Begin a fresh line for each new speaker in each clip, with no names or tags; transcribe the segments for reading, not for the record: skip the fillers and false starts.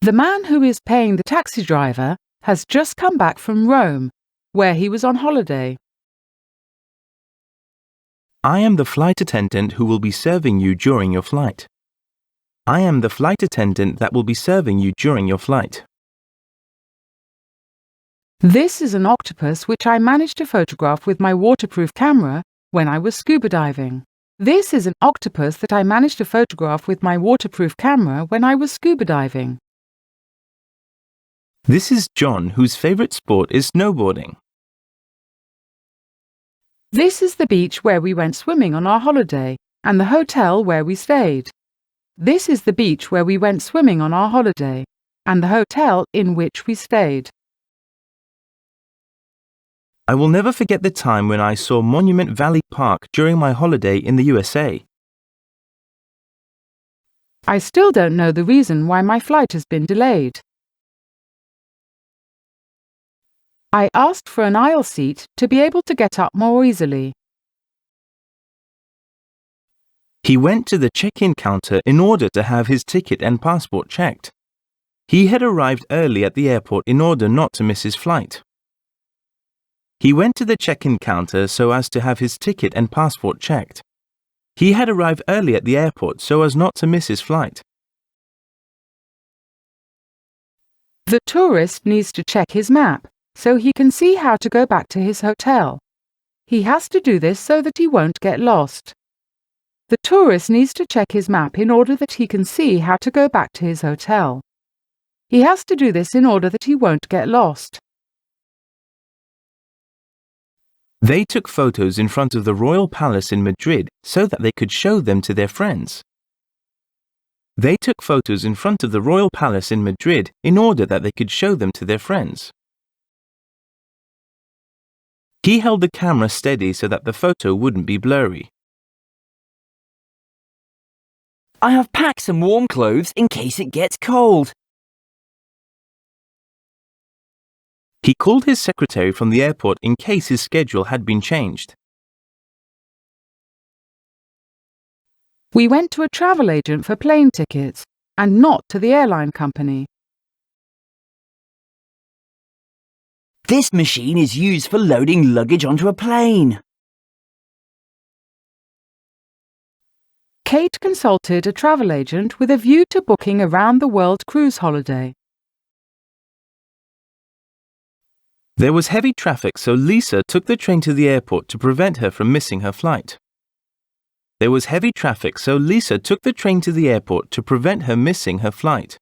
The man who is paying the taxi driver has just come back from Rome, where he was on holiday.
I am the flight attendant who will be serving you during your flight. I am the flight attendant that will be serving you during your flight.
This is an octopus which I managed to photograph with my waterproof camera when I was scuba diving. This is an octopus that I managed to photograph with my waterproof camera when I was scuba diving.
This is John, whose favorite sport is snowboarding.
This is the beach where we went swimming on our holiday and the hotel where we stayed. This is the beach where we went swimming on our holiday and the hotel in which we stayed.
I will never forget the time when I saw Monument Valley Park during my holiday in the USA.
I still don't know the reason why my flight has been delayed. I asked for an aisle seat to be able to get up more easily.
He went to the check-in counter in order to have his ticket and passport checked. He had arrived early at the airport in order not to miss his flight. He went to the check-in counter so as to have his ticket and passport checked. He had arrived early at the airport so as not to miss his flight.
The tourist needs to check his map so he can see how to go back to his hotel. He has to do this so that he won't get lost. The tourist needs to check his map in order that he can see how to go back to his hotel. He has to do this in order that he won't get lost.
They took photos in front of the Royal Palace in Madrid so that they could show them to their friends. They took photos in front of the Royal Palace in Madrid in order that they could show them to their friends. He held the camera steady so that the photo wouldn't be blurry.
I have packed some warm clothes in case it gets cold.
He called his secretary from the airport in case his schedule had been changed.
We went to a travel agent for plane tickets and not to the airline company.
This machine is used for loading luggage onto a plane.
Kate consulted a travel agent with a view to booking a round-the-world cruise holiday.
There was heavy traffic, so Lisa took the train to the airport to prevent her from missing her flight. There was heavy traffic, so Lisa took the train to the airport to prevent her missing her flight.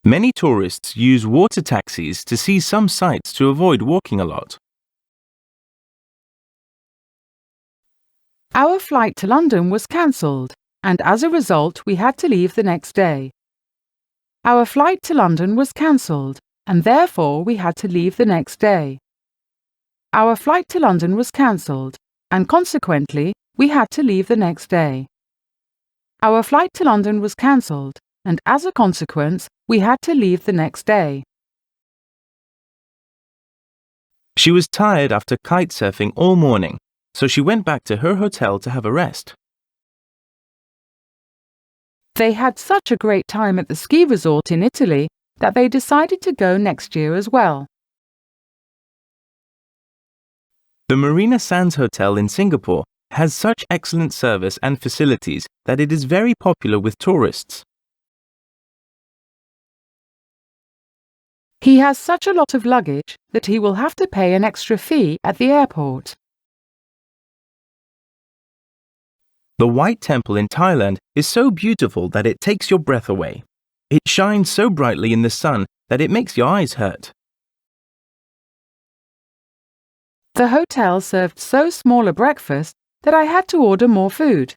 Many tourists use water taxis to see some sights to avoid walking a lot.
Our flight to London was cancelled, and as a result, we had to leave the next day. Our flight to London was cancelled, and therefore we had to leave the next day. Our flight to London was cancelled, and consequently, we had to leave the next day. Our flight to London was cancelled, and as a consequence, we had to leave the next day.
She was tired after kite surfing all morning, so she went back to her hotel to have a rest.
They had such a great time at the ski resort in Italy that they decided to go next year as well.
The Marina Sands Hotel in Singapore has such excellent service and facilities that it is very popular with tourists.
He has such a lot of luggage that he will have to pay an extra fee at the airport.
The White Temple in Thailand is so beautiful that it takes your breath away. It shines so brightly in the sun that it makes your eyes hurt.
The hotel served so small a breakfast that I had to order more food.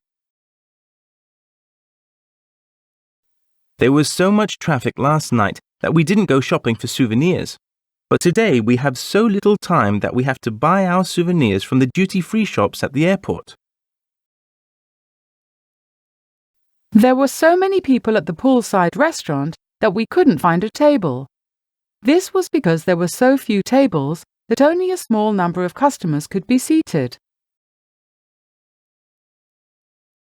There was so much traffic last night that we didn't go shopping for souvenirs. But today we have so little time that we have to buy our souvenirs from the duty-free shops at the airport.
There were so many people at the poolside restaurant that we couldn't find a table. This was because there were so few tables that only a small number of customers could be seated.